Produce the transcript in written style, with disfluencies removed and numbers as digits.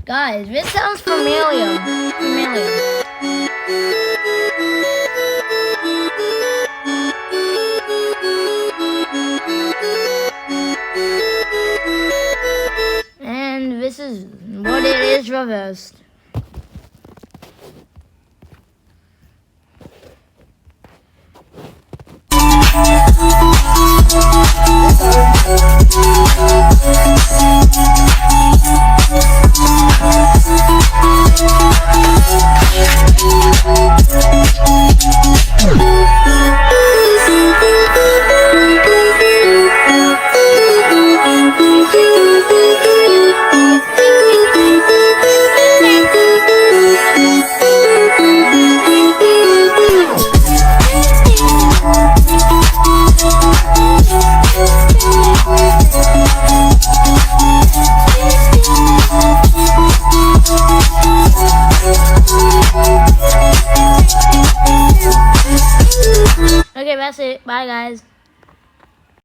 Guys, this sounds familiar. And this is what it is reversed. Okay, that's it. Bye, guys.